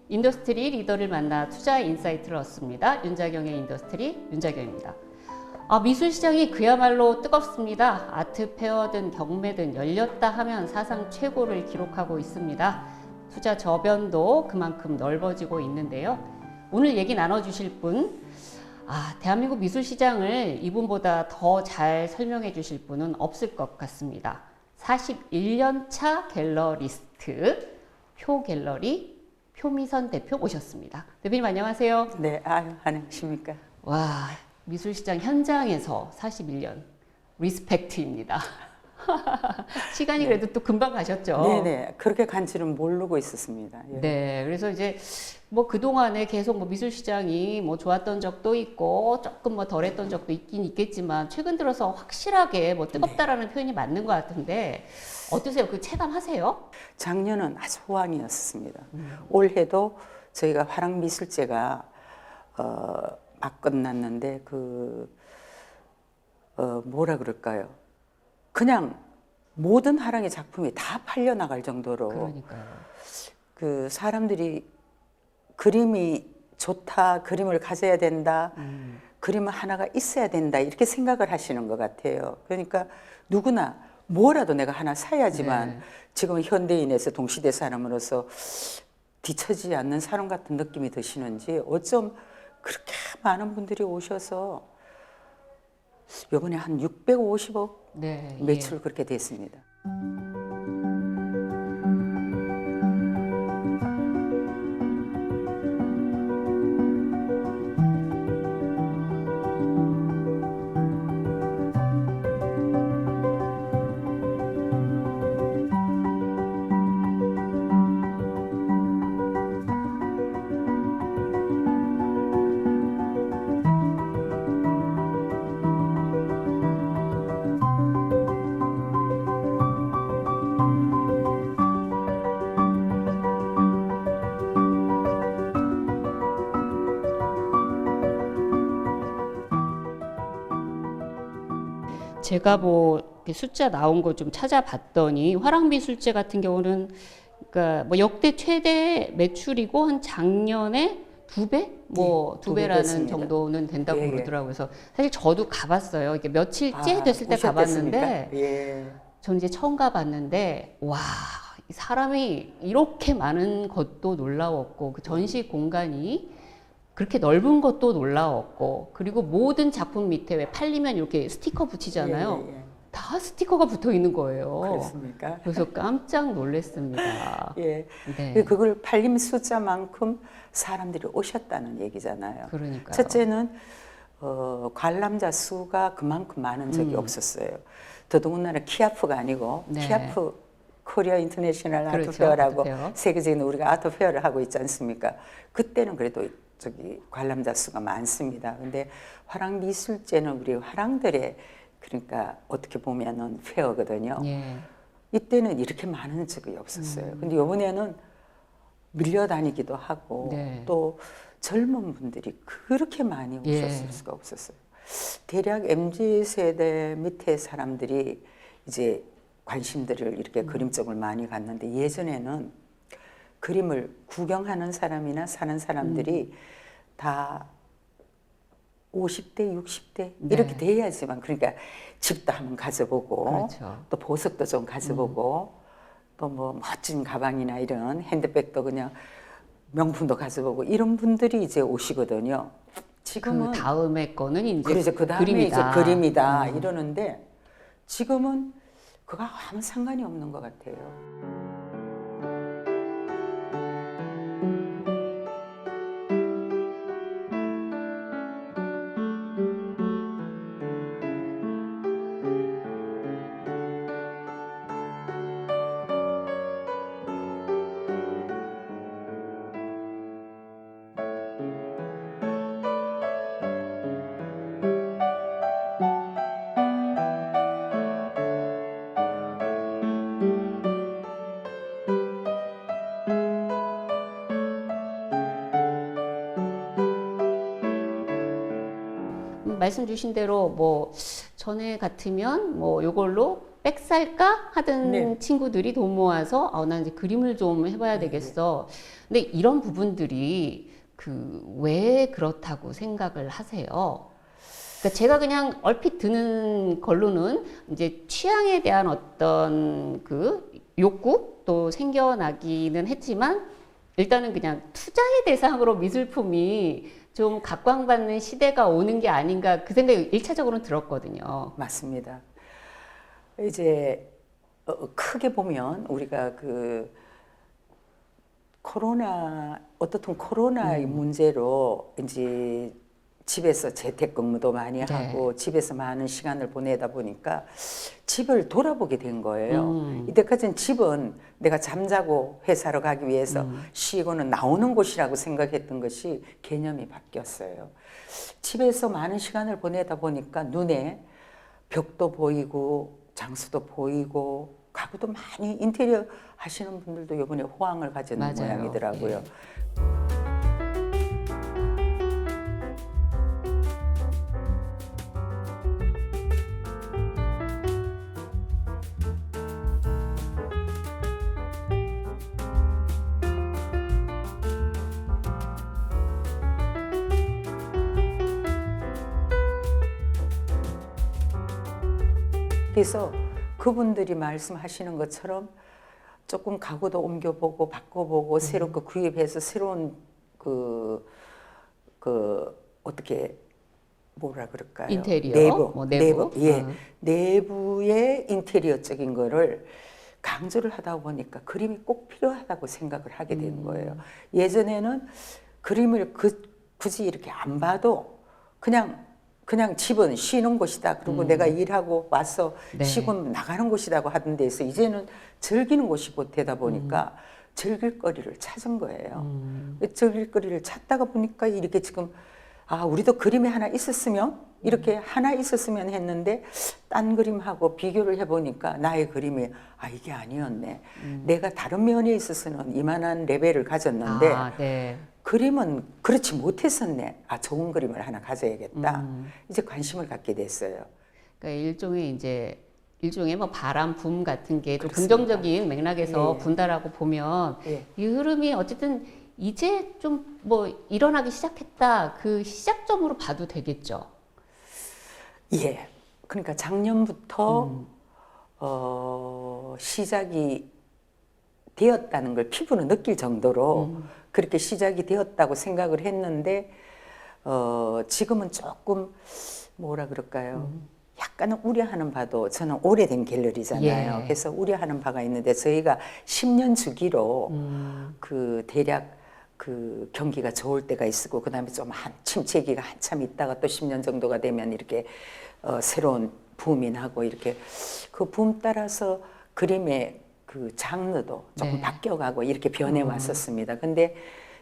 인더스트리 리더를 만나 투자 인사이트를 얻습니다. 윤자경의 인더스트리 윤자경입니다. 미술 시장이 그야말로 뜨겁습니다. 아트 페어든 경매든 열렸다 하면 사상 최고를 기록하고 있습니다. 투자 저변도 그만큼 넓어지고 있는데요. 오늘 얘기 나눠주실 분, 대한민국 미술 시장을 이분보다 더 잘 설명해 주실 분은 없을 것 같습니다. 41년 차 갤러리스트, 표갤러리 표미선 대표 모셨습니다. 대표님 안녕하세요. 네, 안녕하십니까. 와, 미술시장 현장에서 41년, 리스펙트입니다. 시간이 네. 그래도 또 금방 가셨죠? 네네, 그렇게 간지는 모르고 있었습니다. 예. 네, 그래서 이제 그동안에 계속 미술시장이 좋았던 적도 있고 조금 덜했던 적도 있긴 있겠지만 최근 들어서 확실하게 뜨겁다라는 표현이 맞는 것 같은데 어떠세요? 그 체감하세요? 작년은 아주 호황이었습니다. 올해도 저희가 화랑미술제가 막 끝났는데 뭐라 그럴까요? 그냥 모든 화랑의 작품이 다 팔려 나갈 정도로 그러니까요. 사람들이 그림이 좋다, 그림을 가져야 된다, 그림은 하나가 있어야 된다 이렇게 생각을 하시는 것 같아요. 그러니까 누구나 뭐라도 내가 하나 사야지만 네. 지금 현대인에서 동시대 사람으로서 뒤처지지 않는 사람 같은 느낌이 드시는지 어쩜 그렇게 많은 분들이 오셔서 이번에 한 650억 네, 매출 그렇게 됐습니다. 제가 숫자 나온 거 좀 찾아봤더니 화랑미술제 같은 경우는 그러니까 역대 최대 매출이고 한 작년에 두 배? 두 배라는 됐습니다. 정도는 된다고 예, 예. 그러더라고요. 그래서 사실 저도 가봤어요. 이게 며칠째 됐을 때 오셨겠습니까? 가봤는데 예. 전 이제 처음 가봤는데 와, 이 사람이 이렇게 많은 것도 놀라웠고 그 전시 공간이 그렇게 넓은 것도 놀라웠고 그리고 모든 작품 밑에 왜 팔리면 이렇게 스티커 붙이잖아요. 예. 다 스티커가 붙어 있는 거예요. 그렇습니까? 그래서 깜짝 놀랐습니다. 예. 네. 그걸 팔림 숫자만큼 사람들이 오셨다는 얘기잖아요. 그러니까요. 첫째는 관람자 수가 그만큼 많은 적이 없었어요. 더더군다나 키아프가 아니고 네. 키아프 코리아 인터내셔널 그렇죠, 아트페어라고 아트페어. 세계적인 우리가 아트페어를 하고 있지 않습니까? 그때는 그래도 관람자 수가 많습니다. 근데 화랑미술제는 우리 화랑들의 그러니까 어떻게 보면은 페어거든요. 예. 이때는 이렇게 많은 적이 없었어요. 근데 이번에는 밀려다니기도 하고 네. 또 젊은 분들이 그렇게 많이 오셨을 예. 수가 없었어요. 대략 MZ세대 밑에 사람들이 이제 관심들을 이렇게 그림 쪽을 많이 갔는데 예전에는 그림을 구경하는 사람이나 사는 사람들이 다 50대, 60대 이렇게 네. 돼야지만 그러니까 집도 한번 가져보고 그렇죠. 또 보석도 좀 가져보고 또 멋진 가방이나 이런 핸드백도 그냥 명품도 가져보고 이런 분들이 이제 오시거든요. 지금은 그 다음에 거는 이제 그렇죠. 그 다음에 그림이다. 이제 그림이다 이러는데 지금은 그거 아무 상관이 없는 것 같아요. 말씀 주신 대로 전에 같으면 요걸로 백살까 하던 네. 친구들이 돈 모아서 난 이제 그림을 좀 해봐야 되겠어. 근데 이런 부분들이 왜 그렇다고 생각을 하세요? 그러니까 제가 그냥 얼핏 드는 걸로는 이제 취향에 대한 어떤 욕구도 생겨나기는 했지만 일단은 그냥 투자의 대상으로 미술품이 좀 각광받는 시대가 오는 게 아닌가 그 생각이 1차적으로는 들었거든요. 맞습니다. 이제 크게 보면 우리가 어떻든 코로나의 문제로 이제 집에서 재택근무도 많이 하고 집에서 많은 시간을 보내다 보니까 집을 돌아보게 된 거예요. 이때까지는 집은 내가 잠자고 회사로 가기 위해서 쉬고는 나오는 곳이라고 생각했던 것이 개념이 바뀌었어요. 집에서 많은 시간을 보내다 보니까 눈에 벽도 보이고 장수도 보이고 가구도 많이 인테리어 하시는 분들도 이번에 호황을 가진 맞아요. 모양이더라고요. 그래서 그분들이 말씀하시는 것처럼 조금 가구도 옮겨보고 바꿔보고 새롭게 구입해서 새로운 어떻게 뭐라 그럴까요? 인테리어, 내부. 예, 내부의 인테리어적인 거를 강조를 하다 보니까 그림이 꼭 필요하다고 생각을 하게 된 거예요. 예전에는 그림을 굳이 이렇게 안 봐도 그냥 집은 쉬는 곳이다. 그리고 내가 일하고 와서 쉬고 나가는 곳이라고 하던 데에서 이제는 즐기는 곳이 되다 보니까 즐길 거리를 찾은 거예요. 즐길 거리를 찾다가 보니까 이렇게 지금 우리도 그림이 하나 있었으면 이렇게 하나 있었으면 했는데 딴 그림하고 비교를 해보니까 나의 그림이 이게 아니었네. 내가 다른 면에 있어서는 이만한 레벨을 가졌는데 그림은 그렇지 못했었네. 좋은 그림을 하나 가져야겠다. 이제 관심을 갖게 됐어요. 그러니까 일종의 뭐 바람, 붐 같은 게 좀 그렇습니다. 긍정적인 맥락에서 예. 분다라고 보면 예. 이 흐름이 어쨌든 이제 좀 뭐 일어나기 시작했다. 그 시작점으로 봐도 되겠죠. 예. 그러니까 작년부터 시작이 되었다는 걸 피부로 느낄 정도로 그렇게 시작이 되었다고 생각을 했는데 지금은 조금 뭐라 그럴까요? 약간은 우려하는 바도 저는 오래된 갤러리잖아요. 예. 그래서 우려하는 바가 있는데 저희가 10년 주기로 대략 경기가 좋을 때가 있고 그다음에 좀 침체기가 한참 있다가 또 10년 정도가 되면 이렇게 새로운 붐이 나고 이렇게 그 붐 따라서 그림의 장르도 조금 바뀌어가고 이렇게 변해 왔었습니다. 근데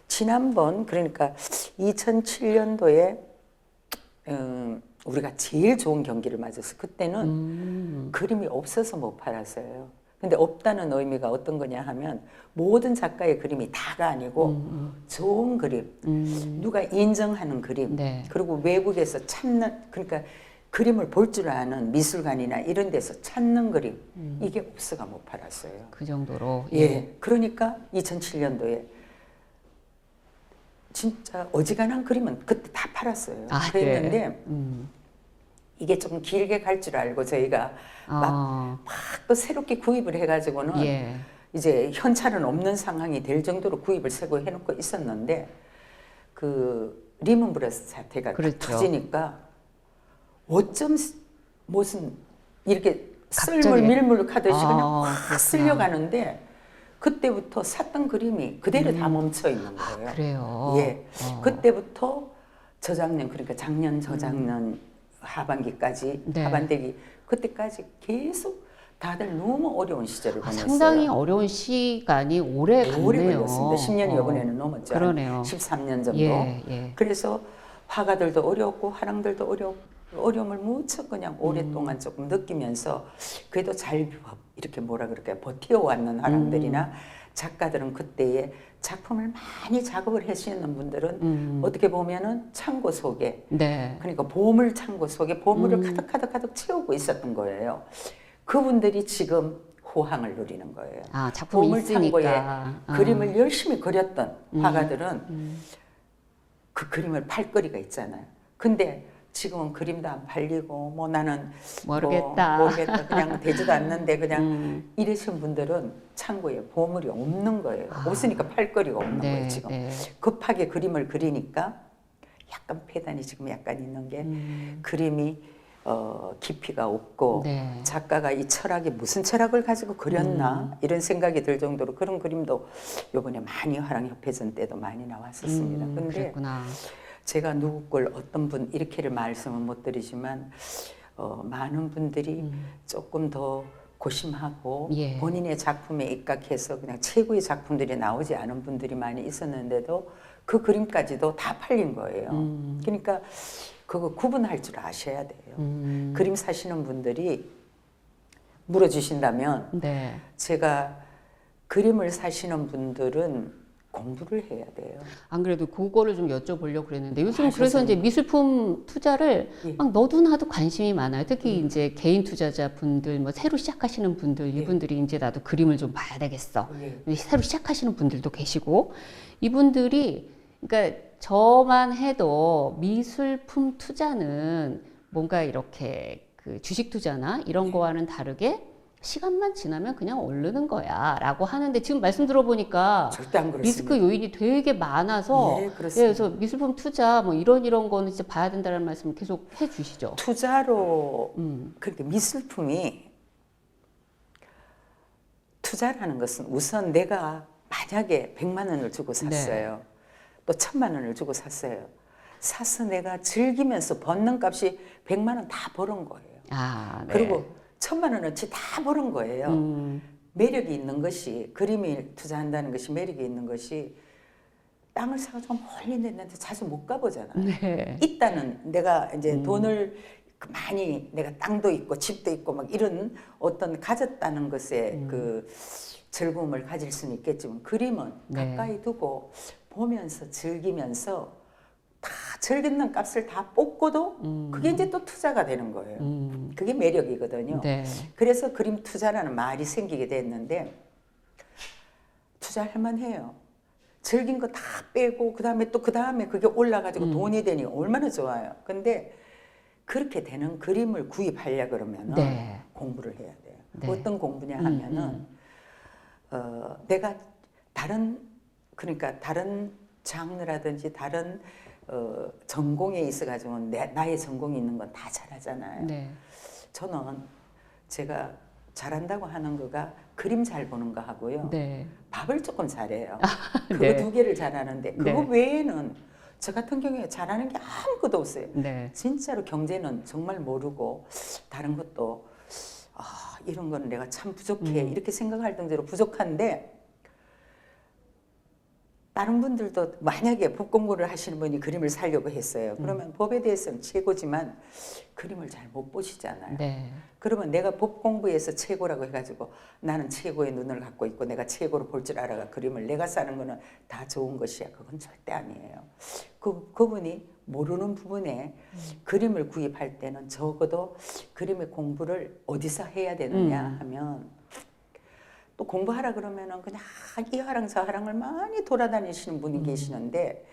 지난번 그러니까 2007년도에 우리가 제일 좋은 경기를 맞았어요. 그때는 그림이 없어서 못 팔았어요. 근데 없다는 의미가 어떤 거냐 하면 모든 작가의 그림이 다가 아니고 좋은 그림, 누가 인정하는 그림, 그리고 외국에서 찾는 그러니까 그림을 볼 줄 아는 미술관이나 이런 데서 찾는 그림 이게 없어가 못 팔았어요. 그 정도로. 예. 그러니까 2007년도에 진짜 어지간한 그림은 그때 다 팔았어요. 그랬는데 이게 조금 길게 갈 줄 알고 저희가 막 또 새롭게 구입을 해가지고는 이제 현찰은 없는 상황이 될 정도로 구입을 새고 해놓고 있었는데 리먼 브러스 사태가 터지니까 어쩜 무슨 이렇게 썰물 밀물 가듯이 그냥 확 쓸려가는데 그때부터 샀던 그림이 그대로 다 멈춰 있는 거예요. 그래요. 예. 그때부터 저작년 그러니까 작년 저작년 하반기까지 하반대기 그때까지 계속 다들 너무 어려운 시절을 보냈어요. 상당히 어려운 시간이 오래 갔네요. 오래 걸렸습니다. 10년이 이번에는 넘었죠. 그러네요. 13년 정도. 예. 그래서 화가들도 어렵고 화랑들도 어려움을 무척 그냥 오랫동안 조금 느끼면서 그래도 잘 이렇게 뭐라 그럴까요? 버텨왔는 화랑들이나 작가들은 그때에 작품을 많이 작업을 하시는 분들은 어떻게 보면은 창고 속에 그러니까 보물 창고 속에 보물을 가득 채우고 있었던 거예요. 그분들이 지금 호황을 누리는 거예요. 아, 작품이 보물창고에 있으니까. 그림을 열심히 그렸던 화가들은 그 그림을 팔 거리가 있잖아요. 근데 지금은 그림도 안 팔리고 뭐 나는 모르겠다. 모르겠다. 그냥 되지도 않는데 그냥 이러신 분들은 창고에 보물이 없는 거예요. 없으니까 팔 거리가 없는 네, 거예요. 지금 네. 급하게 그림을 그리니까 약간 폐단이 지금 약간 있는 게 그림이 깊이가 없고 네. 작가가 이 철학이 무슨 철학을 가지고 그렸나 이런 생각이 들 정도로 그런 그림도 요번에 많이 화랑협회전 때도 많이 나왔었습니다. 근데 그랬구나. 제가 누구 걸 어떤 분 이렇게를 말씀은 못 드리지만 많은 분들이 조금 더 고심하고 예. 본인의 작품에 입각해서 그냥 최고의 작품들이 나오지 않은 분들이 많이 있었는데도 그 그림까지도 다 팔린 거예요. 그러니까 그거 구분할 줄 아셔야 돼요. 그림 사시는 분들이 물어주신다면 네. 제가 그림을 사시는 분들은 공부를 해야 돼요. 안 그래도 그거를 좀 여쭤보려고 그랬는데 요즘 아, 그래서 이제 죄송합니다. 미술품 투자를 예. 막 너도 나도 관심이 많아요. 특히 이제 개인 투자자 분들, 뭐 새로 시작하시는 분들, 예. 이분들이 이제 나도 그림을 좀 봐야 되겠어. 예. 새로 시작하시는 분들도 계시고 이분들이 그러니까 저만 해도 미술품 투자는 뭔가 이렇게 그 주식 투자나 이런 거와는 다르게 시간만 지나면 그냥 오르는 거야 라고 하는데 지금 말씀 들어보니까 절대 안 그렇습니다. 리스크 요인이 되게 많아서 예, 그렇습니다. 그래서 미술품 투자 뭐 이런 거는 진짜 봐야 된다는 말씀을 계속 해주시죠. 투자로 그렇게 미술품이 투자라는 것은 우선 내가 만약에 100만 원을 주고 샀어요. 또 1000만 원을 주고 샀어요. 사서 내가 즐기면서 벗는 값이 100만 원 다 벌은 거예요. 아, 네. 그리고 1000만 원어치 다 벌은 거예요. 매력이 있는 것이 그림에 투자한다는 것이 매력이 있는 것이 땅을 사가지고 멀리 내는데 자주 못 가보잖아요. 네. 일단은 내가 이제 돈을 많이 내가 땅도 있고 집도 있고 막 이런 어떤 가졌다는 것에 그 즐거움을 가질 수는 있겠지만 그림은 네. 가까이 두고 보면서 즐기면서 다 즐기는 값을 다 뽑고도 그게 이제 또 투자가 되는 거예요. 그게 매력이거든요. 네. 그래서 그림 투자라는 말이 생기게 됐는데 투자할 만해요. 즐긴 거 다 빼고 그다음에 또 그다음에 그게 올라가지고 돈이 되니 얼마나 좋아요. 근데 그렇게 되는 그림을 구입하려 그러면은 네. 공부를 해야 돼요. 네. 어떤 공부냐 하면은 내가 그러니까 다른 장르라든지 다른 전공에 있어가지고 나의 전공이 있는 건 다 잘하잖아요. 네. 저는 제가 잘한다고 하는 거가 그림 잘 보는 거 하고요. 네. 밥을 조금 잘해요. 그거 네. 두 개를 잘하는데 그거 네. 외에는 저 같은 경우에 잘하는 게 아무것도 없어요. 네. 진짜로 경제는 정말 모르고 다른 것도 이런 거는 내가 참 부족해 이렇게 생각할 정도로 부족한데 다른 분들도 만약에 법 공부를 하시는 분이 그림을 살려고 했어요. 그러면 법에 대해서는 최고지만 그림을 잘 못 보시잖아요. 네. 그러면 내가 법 공부에서 최고라고 해가지고 나는 최고의 눈을 갖고 있고 내가 최고로 볼 줄 알아가 그림을 내가 사는 거는 다 좋은 것이야. 그건 절대 아니에요. 그분이 모르는 부분에 그림을 구입할 때는 적어도 그림의 공부를 어디서 해야 되느냐 하면 또 공부하라 그러면은 그냥 이 화랑 저 화랑을 많이 돌아다니시는 분이 계시는데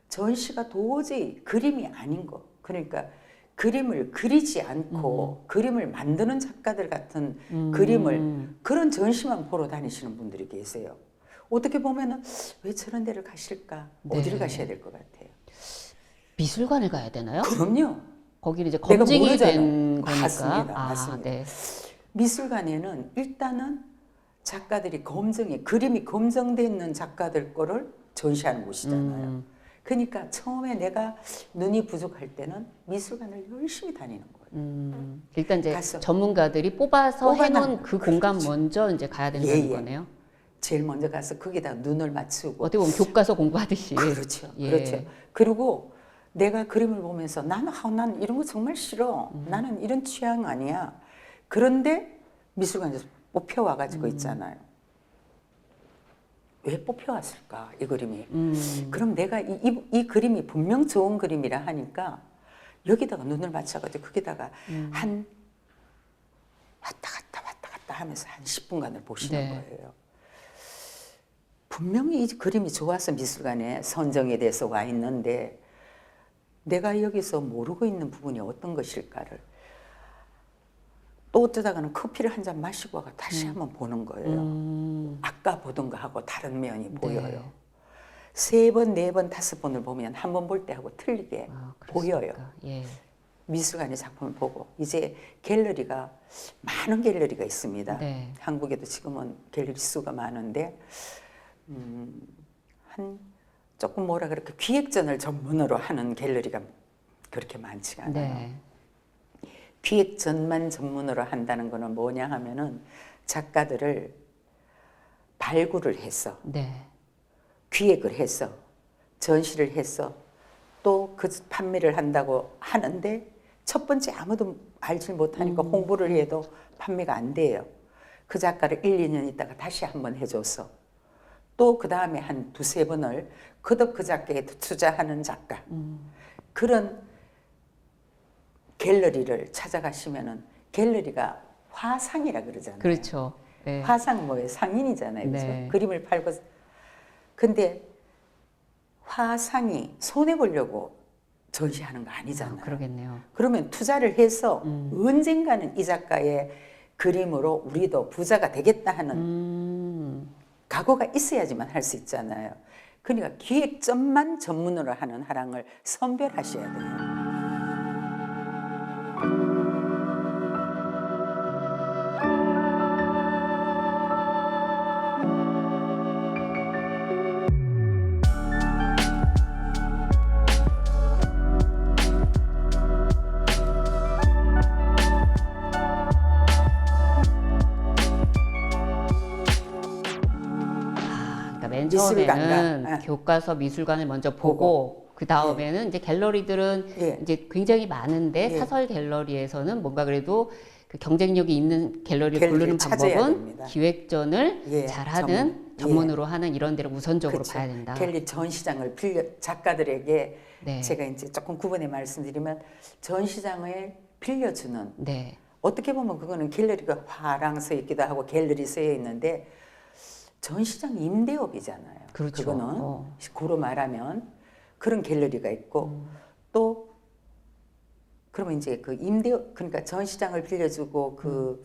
전시가 도저히 그림이 아닌 거. 그러니까 그림을 그리지 않고 그림을 만드는 작가들 같은 그림을 그런 전시만 보러 다니시는 분들이 계세요. 어떻게 보면은 왜 저런 데를 가실까? 어디를 네. 가셔야 될 것 같아요? 미술관을 가야 되나요? 그럼요. 거기는 이제 내가 검증이 모르잖아. 된 거니까. 맞습니다. 아, 맞습니다. 네. 미술관에는 일단은 작가들이 그림이 검증돼 있는 작가들 거를 전시하는 곳이잖아요. 그러니까 처음에 내가 눈이 부족할 때는 미술관을 열심히 다니는 거예요. 일단 이제 가서 전문가들이 뽑아서 해놓은 뽑아놓은 그 공간 그렇죠. 먼저 이제 가야 된다는 예, 예. 거네요. 제일 먼저 가서 거기다 눈을 맞추고 어떻게 보면 교과서 공부하듯이. 그렇죠. 예. 그렇죠. 그리고 내가 그림을 보면서 난 이런 거 정말 싫어. 나는 이런 취향 아니야. 그런데 미술관에서 뽑혀와가지고 있잖아요. 왜 뽑혀왔을까 이 그림이? 그럼 내가 이 그림이 분명 좋은 그림이라 하니까 여기다가 눈을 맞춰가지고 거기다가 한 왔다 갔다 하면서 한 10분간을 보시는 네. 거예요. 분명히 이 그림이 좋아서 미술관에 선정에 대해서 와 있는데 내가 여기서 모르고 있는 부분이 어떤 것일까를 또 어쩌다가는 커피를 한 잔 마시고 와가 다시 한번 보는 거예요. 아까 보던 거하고 다른 면이 보여요. 3번, 4번, 5번을 보면 한 번 볼 때하고 틀리게 보여요. 예. 미술관의 작품을 보고 이제 갤러리가 많은 갤러리가 있습니다. 네. 한국에도 지금은 갤러리 수가 많은데 한 조금 뭐라 그럴까 기획전을 전문으로 하는 갤러리가 그렇게 많지가 않아요. 네. 기획전만 전문으로 한다는 거는 뭐냐 하면은 작가들을 발굴을 해서 네. 기획을 해서 전시를 해서 또 그 판매를 한다고 하는데 첫 번째 아무도 알지 못하니까 홍보를 해도 판매가 안 돼요. 그 작가를 1, 2년 있다가 다시 한번 해줘서 또 그 다음에 한 2, 3번을 그도 그 작가에 투자하는 작가 그런 갤러리를 찾아가시면은 갤러리가 화상이라 그러잖아요. 그렇죠. 네. 화상 뭐예요? 상인이잖아요. 그죠? 네. 그림을 팔고 근데 화상이 손해 보려고 전시하는 거 아니잖아요. 그러겠네요. 그러면 투자를 해서 언젠가는 이 작가의 그림으로 우리도 부자가 되겠다 하는 각오가 있어야지만 할 수 있잖아요. 그러니까 기획점만 전문으로 하는 화랑을 선별하셔야 돼요. 그러니까 맨 미술관과, 처음에는 교과서 미술관을 먼저 보고 그 다음에는 이제 갤러리들은 예. 이제 굉장히 많은데 예. 사설 갤러리에서는 뭔가 그래도 그 경쟁력이 있는 갤러리를 갤러리를 고르는 찾아야 방법은 됩니다. 기획전을 예, 잘하는 전문으로 하는 이런 데를 우선적으로 그렇죠. 봐야 된다. 갤러리 전시장을 빌려 작가들에게 네. 제가 이제 조금 구분해 말씀드리면 전시장을 빌려주는 네. 어떻게 보면 그거는 갤러리가 화랑 서 있기도 하고 갤러리 쓰여 있는데 전시장 임대업이잖아요. 그렇죠. 그거는 고로 말하면 그런 갤러리가 있고 또 그러면 이제 그 임대업 그러니까 전시장을 빌려주고 그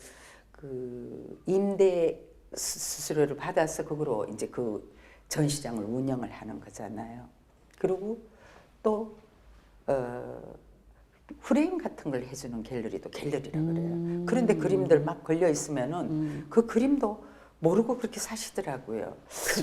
임대 수수료를 받아서 그거로 이제 그 전시장을 운영을 하는 거잖아요. 그리고 또 프레임 같은 걸 해주는 갤러리도 갤러리라 그래요. 그런데 그림들 막 걸려 있으면은 그 그림도 모르고 그렇게 사시더라고요.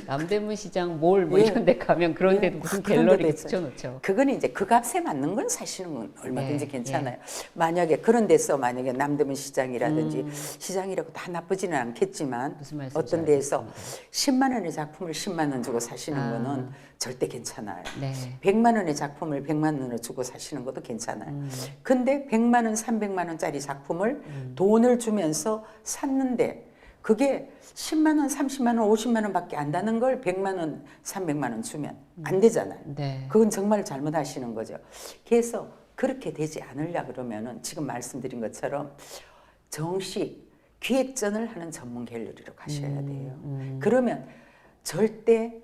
남대문 시장 몰 뭐 예. 이런 데 가면 그런 데도 무슨 그런 갤러리 데도 있어요. 붙여놓죠. 그거는 이제 그 값에 맞는 건 사시는 건 얼마든지 네, 괜찮아요. 만약에 그런 데서 만약에 남대문 시장이라든지 시장이라고 다 나쁘지는 않겠지만 무슨 말씀인지 어떤 데에서 알겠습니다. 10만 원의 작품을 10만 원 주고 사시는 아. 거는 절대 괜찮아요. 네. 100만 원의 작품을 100만 원을 주고 사시는 것도 괜찮아요. 근데 100만 원, 300만 원짜리 작품을 돈을 주면서 샀는데 그게 10만 원, 30만 원, 50만 원밖에 안 되는 걸 100만 원, 300만 원 주면 안 되잖아요. 네. 그건 정말 잘못하시는 거죠. 그래서 그렇게 되지 않으려 그러면은 지금 말씀드린 것처럼 정식 기획전을 하는 전문 갤러리로 가셔야 돼요. 그러면 절대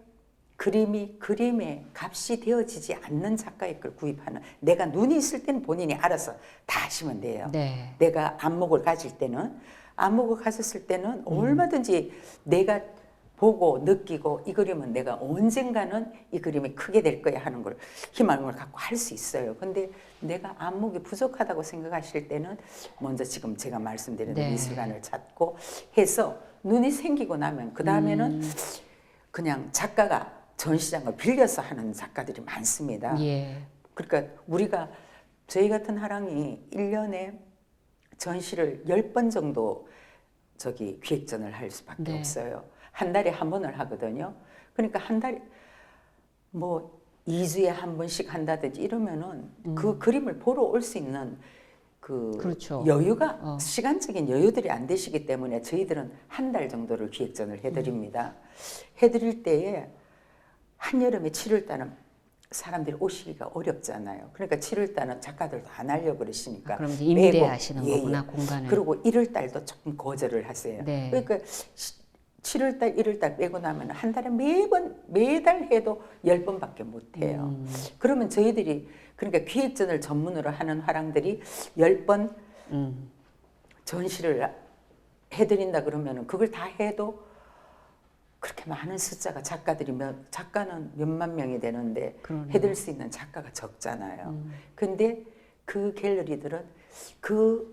그림의 값이 되어지지 않는 작가의 걸 구입하는 내가 눈이 있을 때는 본인이 알아서 다 하시면 돼요. 네. 내가 안목을 가질 때는 안목을 가졌을 때는 얼마든지 내가 보고 느끼고 이 그림은 내가 언젠가는 이 그림이 크게 될 거야 하는 걸 희망을 갖고 할 수 있어요. 근데 내가 안목이 부족하다고 생각하실 때는 먼저 지금 제가 말씀드린 네. 미술관을 찾고 해서 눈이 생기고 나면 그 다음에는 그냥 작가가 전시장을 빌려서 하는 작가들이 많습니다. 예. 그러니까 우리가 저희 같은 화랑이 1년에 전시를 10번 정도 저기 기획전을 할 수밖에 네. 없어요. 한 달에 한 번을 하거든요. 그러니까 한 달에 뭐 2주에 한 번씩 한다든지 이러면은 그 그림을 보러 올 수 있는 그 그렇죠. 여유가 시간적인 여유들이 안 되시기 때문에 저희들은 한 달 정도를 기획전을 해드립니다. 해드릴 때에 한여름에 7월 달은 사람들이 오시기가 어렵잖아요. 그러니까 7월달은 작가들도 안 하려고 그러시니까 그럼 이제 임대 빼고, 하시는 예, 거구나, 예. 공간을. 그리고 1월달도 조금 거절을 하세요. 네. 그러니까 7월달, 1월달 빼고 나면 한 달에 매달 해도 10번밖에 못 해요. 그러면 저희들이 그러니까 기획전을 전문으로 하는 화랑들이 10번 전시를 해드린다 그러면은 그걸 다 해도 그렇게 많은 숫자가 작가는 몇만 명이 되는데 그러네요. 해드릴 수 있는 작가가 적잖아요. 근데 그 갤러리들은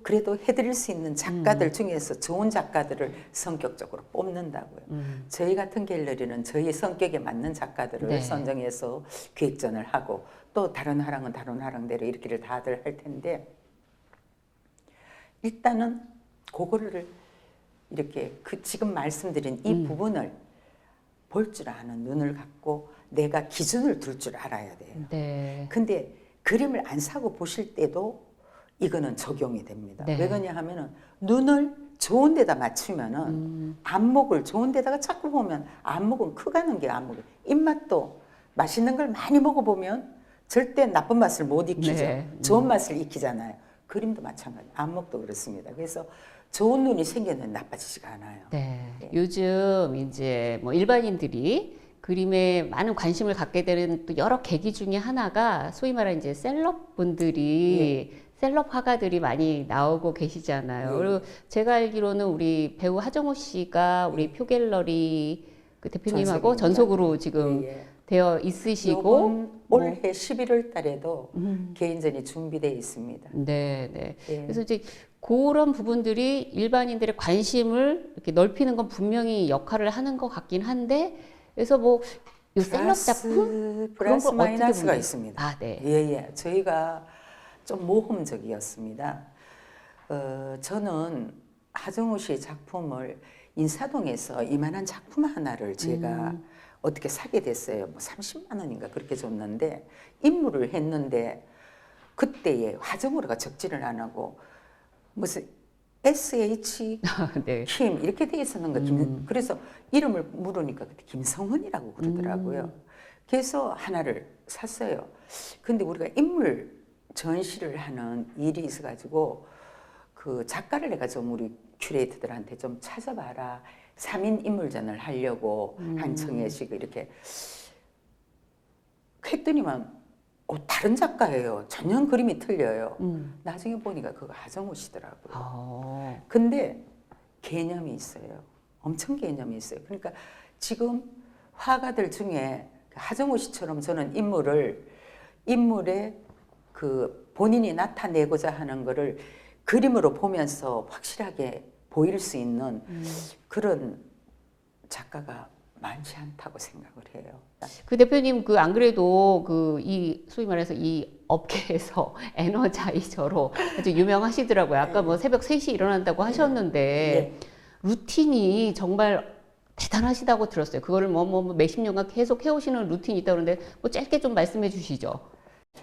그래도 해드릴 수 있는 작가들 중에서 좋은 작가들을 성격적으로 뽑는다고요. 저희 같은 갤러리는 저희 성격에 맞는 작가들을 네. 선정해서 기획전을 하고 또 다른 화랑은 다른 화랑대로 이렇게를 다들 할 텐데 일단은 그거를 이렇게 지금 말씀드린 이 부분을 볼 줄 아는 눈을 갖고 내가 기준을 둘 줄 알아야 돼요. 네. 근데 그림을 안 사고 보실 때도 이거는 적용이 됩니다. 네. 왜 그러냐 하면은 눈을 좋은 데다 맞추면은 안목을 좋은 데다가 자꾸 보면 안목은 커가는 게 안목이에요. 입맛도 맛있는 걸 많이 먹어보면 절대 나쁜 맛을 못 익히죠. 네. 좋은 맛을 익히잖아요. 그림도 마찬가지. 안목도 그렇습니다. 그래서 좋은 눈이 생기면 나빠지지가 않아요. 네. 네. 요즘 이제 뭐 일반인들이 그림에 많은 관심을 갖게 되는 또 여러 계기 중에 하나가 소위 말하는 이제 셀럽 분들이 셀럽 화가들이 많이 나오고 계시잖아요. 예. 그리고 제가 알기로는 우리 배우 하정우 씨가 우리 표갤러리 그 대표님하고 전속으로 지금 되어 있으시고 요번 올해 11월 달에도 개인전이 준비되어 있습니다. 네, 네. 예. 그래서 이제 그런 부분들이 일반인들의 관심을 이렇게 넓히는 건 분명히 역할을 하는 것 같긴 한데, 그래서 뭐 이 셀럽 작품 그런 플러스 걸 어떻게 마이너스가 보나요? 있습니다. 아, 네. 예. 저희가 좀 모험적이었습니다. 저는 하정우 씨의 작품을 인사동에서 이만한 작품 하나를 제가 어떻게 사게 됐어요. 뭐 30만 원인가 그렇게 줬는데 임무를 했는데 그때에 화정우가 적지를 안 하고 무슨 SH 네. 김 이렇게 돼 있었는 거. 그래서 이름을 물으니까 그때 김성은이라고 그러더라고요. 그래서 하나를 샀어요. 근데 우리가 인물 전시를 하는 일이 있어가지고 그 작가를 내가 좀 우리 큐레이터들한테 좀 찾아봐라. 3인 인물전을 하려고 한청예식 이렇게 했더니만 다른 작가예요. 전혀 그림이 틀려요. 나중에 보니까 그거 하정우 씨더라고요. 근데 개념이 있어요. 엄청 개념이 있어요. 그러니까 지금 화가들 중에 하정우 씨처럼 저는 인물의 그 본인이 나타내고자 하는 거를 그림으로 보면서 확실하게 보일 수 있는 그런 작가가 많지 않다고 생각을 해요. 그 대표님 그 안 그래도 그 이 소위 말해서 이 업계에서 에너자이저로 아주 유명하시더라고요. 아까 뭐 새벽 3시 일어난다고 하셨는데 루틴이 정말 대단하시다고 들었어요. 그거를 뭐 몇십 년간 계속 해오시는 루틴이 있다고 그러는데 뭐 짧게 좀 말씀해 주시죠.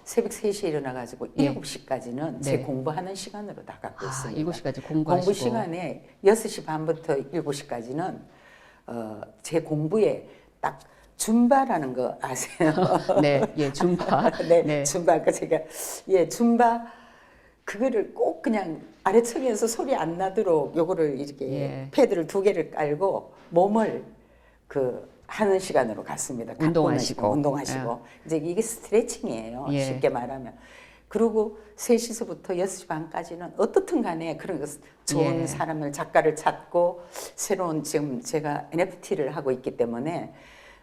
새벽 3시에 일어나가지고 7시까지는 제 공부하는 시간으로 다 갖고 있습니다. 7시까지 공부하시고. 공부 시간에 6시 반부터 7시까지는 제 공부에 딱 줌바라는 거 아세요? 네, 예, 줌바. 네, 줌바. 아까 제가 줌바 그거를 꼭 그냥 아래층에서 소리 안 나도록 요거를 이렇게 패드를 2개를 깔고 몸을 하는 시간으로 갔습니다. 운동하시고. 이제 이게 스트레칭이에요. 쉽게 말하면. 그리고 3시서부터 6시 반까지는 어떻든 간에 그런 좋은 사람을, 작가를 찾고 새로운 지금 제가 NFT를 하고 있기 때문에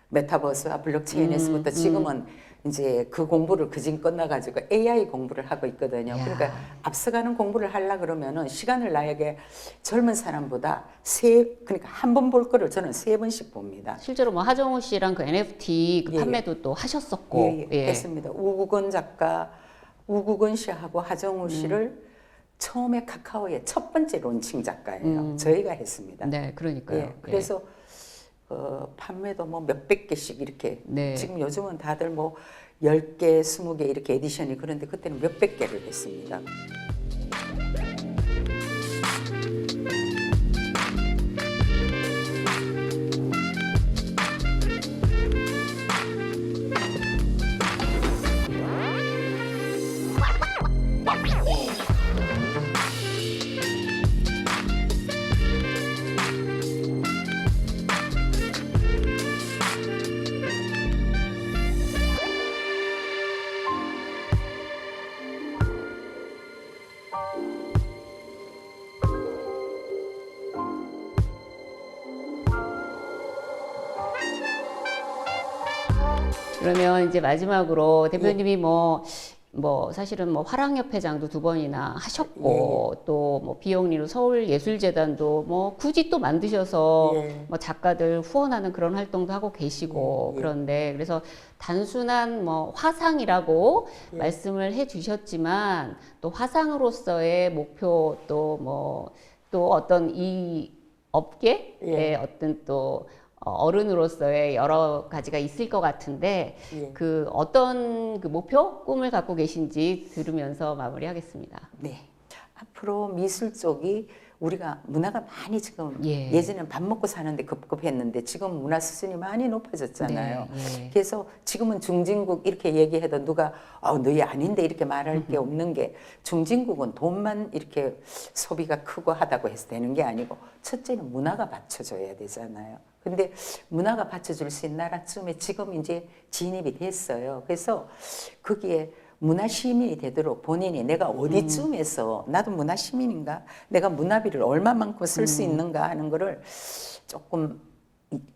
메타버스와 블록체인에서부터 지금은 이제 그 공부를 그진 끝나가지고 AI 공부를 하고 있거든요. 그러니까 앞서가는 공부를 하려 그러면은 시간을 나에게 젊은 사람보다 그러니까 한 번 볼 거를 저는 3번씩 봅니다. 실제로 뭐 하정우 씨랑 그 NFT 그 판매도 또 하셨었고. 했습니다. 우국은 작가, 우국은 씨하고 하정우 씨를 처음에 카카오의 첫 번째 론칭 작가예요. 저희가 했습니다. 네, 그러니까요. 그래서 판매도 뭐 몇백 개씩 이렇게 지금 요즘은 다들 뭐 10개, 20개 이렇게 에디션이 그런데 그때는 몇백 개를 했습니다. 그러면 이제 마지막으로 대표님이 뭐 사실은 뭐 화랑협회장도 2번이나 하셨고 또 뭐 비영리로 서울예술재단도 뭐 굳이 또 만드셔서 뭐 작가들 후원하는 그런 활동도 하고 계시고 그런데 그래서 단순한 뭐 화상이라고 말씀을 해주셨지만 또 화상으로서의 목표 또 어떤 이 업계의 어떤 또 어른으로서의 여러 가지가 있을 것 같은데 그 어떤 그 목표, 꿈을 갖고 계신지 들으면서 마무리하겠습니다. 네. 앞으로 미술 쪽이 우리가 문화가 많이 지금 예전에는 밥 먹고 사는데 급급했는데 지금 문화 수준이 많이 높아졌잖아요. 그래서 지금은 중진국 이렇게 얘기해도 누가 너희 아닌데 이렇게 말할 게 없는 게 중진국은 돈만 이렇게 소비가 크고 하다고 해서 되는 게 아니고 첫째는 문화가 받쳐줘야 되잖아요. 근데 문화가 받쳐줄 수 있는 나라쯤에 지금 이제 진입이 됐어요. 그래서 거기에 문화시민이 되도록 본인이 내가 어디쯤에서 나도 문화시민인가? 내가 문화비를 얼마만큼 쓸 수 있는가 하는 거를 조금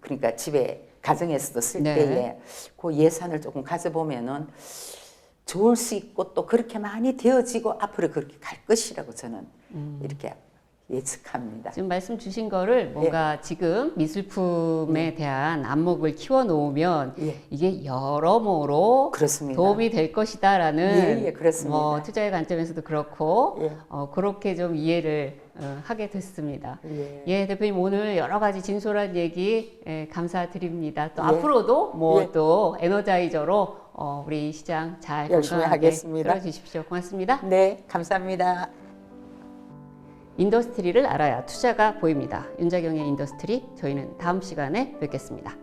그러니까 집에 가정에서도 쓸 때에 그 예산을 조금 가져보면은 좋을 수 있고 또 그렇게 많이 되어지고 앞으로 그렇게 갈 것이라고 저는 이렇게 예측합니다. 지금 말씀 주신 거를 뭔가 지금 미술품에 대한 안목을 키워 놓으면 이게 여러모로 그렇습니다. 도움이 될 것이다라는 그렇습니다. 뭐 투자의 관점에서도 그렇고 그렇게 좀 이해를 하게 됐습니다. 대표님 오늘 여러 가지 진솔한 얘기 감사드립니다. 또 앞으로도 뭐 또 에너자이저로 우리 시장 잘 열심히 건강하게 하겠습니다. 끌어주십시오. 고맙습니다. 네, 감사합니다. 인더스트리를 알아야 투자가 보입니다. 윤자경의 인더스트리, 저희는 다음 시간에 뵙겠습니다.